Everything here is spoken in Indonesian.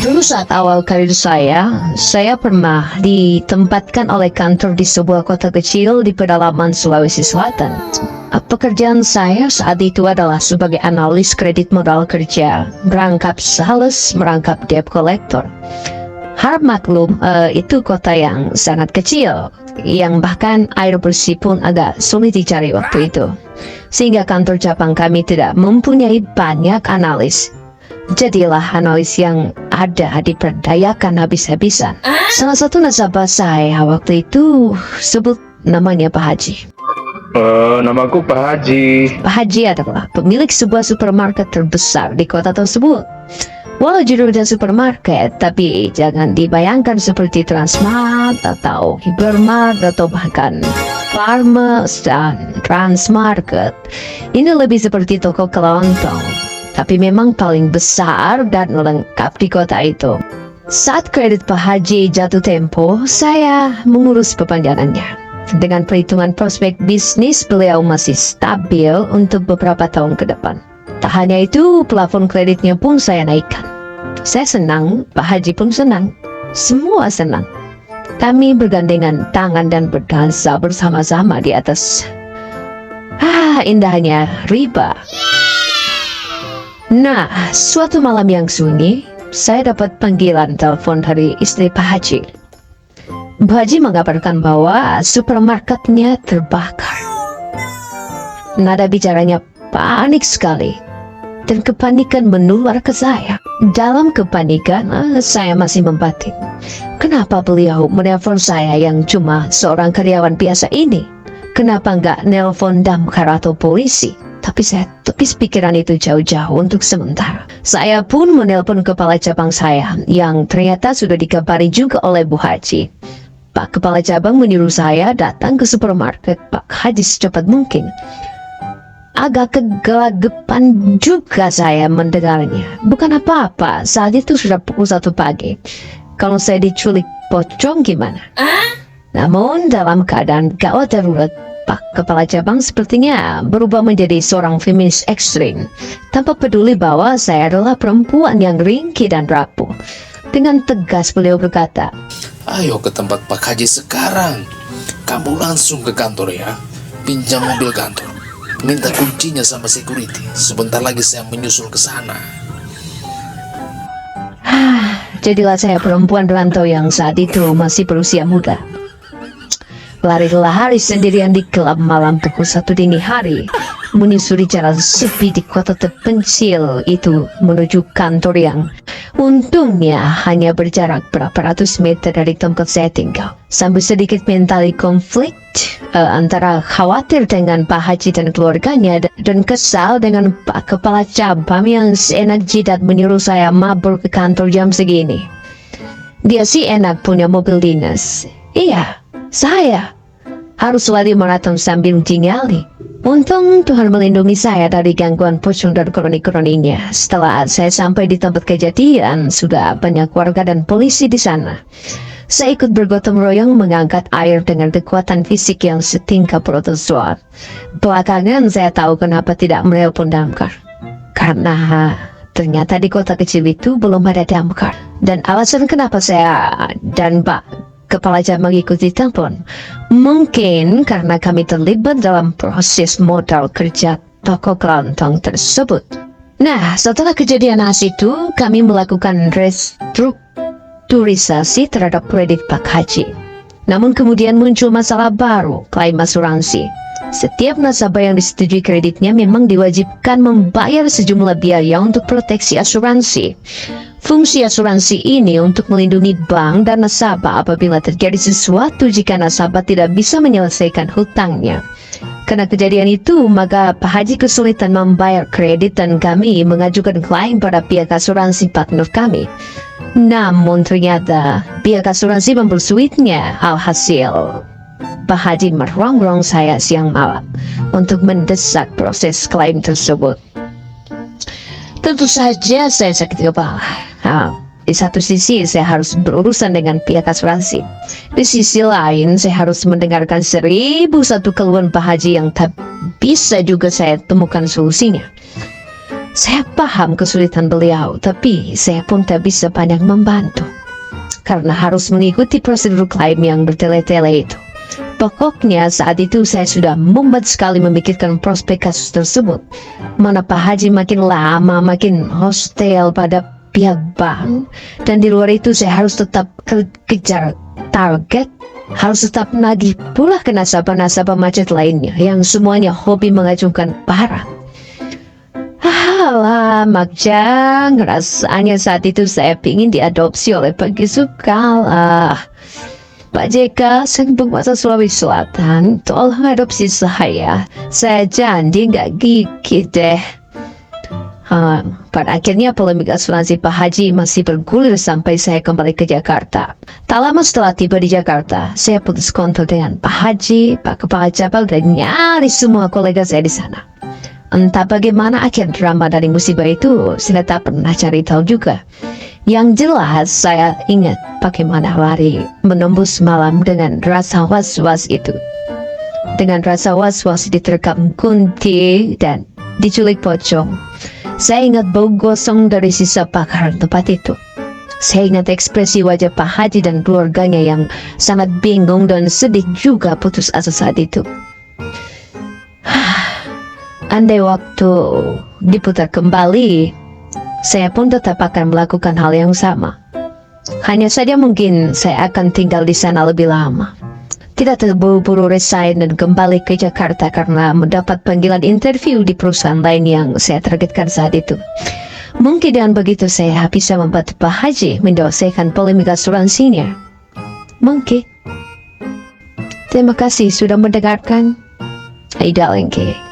Dulu saat awal karir saya pernah ditempatkan oleh kantor di sebuah kota kecil di pedalaman Sulawesi Selatan. Pekerjaan saya saat itu adalah sebagai analis kredit modal kerja, merangkap sales, merangkap debt collector. Harap maklum, itu kota yang sangat kecil, yang bahkan air bersih pun agak sulit dicari waktu itu. Sehingga kantor cabang kami tidak mempunyai banyak analis. Jadilah analis yang ada diperdayakan habis-habisan. Salah satu nasabah saya waktu itu sebut namanya Pak Haji. Namaku Pak Haji. Pak Haji adalah pemilik sebuah supermarket terbesar di kota tersebut. Walau judulnya supermarket, tapi jangan dibayangkan seperti Transmart atau Hypermart atau bahkan Farmers dan Transmarket. Ini lebih seperti toko kelontong, tapi memang paling besar dan lengkap di kota itu. Saat kredit Pak Haji jatuh tempo, saya mengurus perpanjangannya. Dengan perhitungan prospek bisnis, beliau masih stabil untuk beberapa tahun ke depan. Tak hanya itu, plafon kreditnya pun saya naikkan. Saya senang, Pak Haji pun senang. Semua senang. Kami bergandengan tangan dan berdansa bersama-sama di atas indahnya riba. Nah, suatu malam yang sunyi, saya dapat panggilan telepon dari istri Pak Haji. Pak Haji mengabarkan bahwa supermarketnya terbakar. Nada bicaranya panik sekali, dan kepanikan menular ke saya. Dalam kepanikan, saya masih membatin. Kenapa beliau menelpon saya yang cuma seorang karyawan biasa ini? Kenapa nggak nelpon damkar atau polisi? Tapi saya tepis pikiran itu jauh-jauh untuk sementara. Saya pun menelpon kepala cabang saya, yang ternyata sudah dikabari juga oleh Bu Haji. Pak Kepala Cabang menyuruh saya datang ke supermarket Pak Haji secepat mungkin. Agak kegelagepan juga saya mendengarnya. Bukan apa-apa, saat itu sudah pukul 1 pagi. Kalau saya diculik pocong gimana? Namun dalam keadaan gawat darurat, Pak Kepala Cabang sepertinya berubah menjadi seorang feminis ekstrim, tanpa peduli bahwa saya adalah perempuan yang ringkih dan rapuh. Dengan tegas beliau berkata, "Ayo ke tempat Pak Haji sekarang. Kamu langsung ke kantor ya. Pinjam mobil kantor. Minta kuncinya sama security. Sebentar lagi saya menyusul ke sana." Jadilah saya perempuan rantau yang saat itu masih berusia muda. Lari-lah hari sendirian di gelap malam pukul 1 dini hari, menyusuri jalan sepi di kota terpencil itu menuju kantor yang untungnya hanya berjarak berapa ratus meter dari tempat saya tinggal. Sambil sedikit mentali konflik antara khawatir dengan Pak Haji dan keluarganya dan kesal dengan Pak Kepala Cabang yang seenak jidat menyuruh saya mabur ke kantor jam segini. Dia sih enak punya mobil dinas. Iya, saya harus lari maraton sambil menyingali. Untung Tuhan melindungi saya dari gangguan pocong dan kroni-kroninya. Setelah saya sampai di tempat kejadian, sudah banyak warga dan polisi di sana. Saya ikut bergotong royong mengangkat air dengan kekuatan fisik yang setingkat protozoa. Belakangan saya tahu kenapa tidak menelpon damkar. Karena ternyata di kota kecil itu belum ada damkar. Dan alasan kenapa saya dan Pak Kepala Cabang mengikuti telepon, mungkin karena kami terlibat dalam proses modal kerja toko kelontong tersebut. Nah, setelah kejadian itu, kami melakukan restrukturisasi terhadap kredit Pak Haji. Namun kemudian muncul masalah baru, klaim asuransi. Setiap nasabah yang disetujui kreditnya memang diwajibkan membayar sejumlah biaya untuk proteksi asuransi. Fungsi asuransi ini untuk melindungi bank dan nasabah apabila terjadi sesuatu jika nasabah tidak bisa menyelesaikan hutangnya. Karena kejadian itu, maka Pak Haji kesulitan membayar kredit dan kami mengajukan klaim pada pihak asuransi partner kami. Namun ternyata pihak asuransi mempersuitnya. Alhasil, Pak Haji merongrong saya siang malam untuk mendesak proses klaim tersebut. Tentu saja saya sakit kepala. Di satu sisi saya harus berurusan dengan pihak asuransi. Di sisi lain saya harus mendengarkan 1001 keluhan Pak Haji yang tak bisa juga saya temukan solusinya. Saya paham kesulitan beliau, tapi saya pun tak bisa banyak membantu. Karena harus mengikuti prosedur klaim yang bertele-tele itu. Pokoknya saat itu saya sudah mumet sekali memikirkan prospek kasus tersebut. Mana Pak Haji makin lama makin hostile pada pihak bank. Dan di luar itu saya harus tetap kejar target. Harus tetap nagih pula ke nasabah-nasabah macet lainnya yang semuanya hobi mengajukan barang. Alah, Makjang, rasanya saat itu saya ingin diadopsi oleh Pak Yusuf-Kala. Pak JK, sang penguasa Sulawesi Selatan, tolong adopsi saya. Saya janji nggak gigit deh. Pada akhirnya polemik asuransi Pak Haji masih bergulir sampai saya kembali ke Jakarta. Tak lama setelah tiba di Jakarta, saya putus kontak dengan Pak Haji, Pak Kepala Cabang, dan nyaris semua kolega saya di sana. Entah bagaimana akhir drama dari musibah itu, saya tak pernah cari tahu juga. Yang jelas saya ingat bagaimana hari menembus malam dengan rasa was-was itu. Dengan rasa was-was diterkam kunti dan diculik pocong. Saya ingat bau gosong dari sisa bakaran tempat itu. Saya ingat ekspresi wajah Pak Haji dan keluarganya yang sangat bingung dan sedih juga putus asa saat itu. Andai waktu diputar kembali, saya pun tetap akan melakukan hal yang sama. Hanya saja mungkin saya akan tinggal di sana lebih lama. Tidak terburu-buru resign dan kembali ke Jakarta karena mendapat panggilan interview di perusahaan lain yang saya targetkan saat itu. Mungkin dengan begitu saya bisa membantu Pak Haji menyelesaikan polemik asuransinya. Mungkin. Terima kasih sudah mendengarkan. Aida Lengke.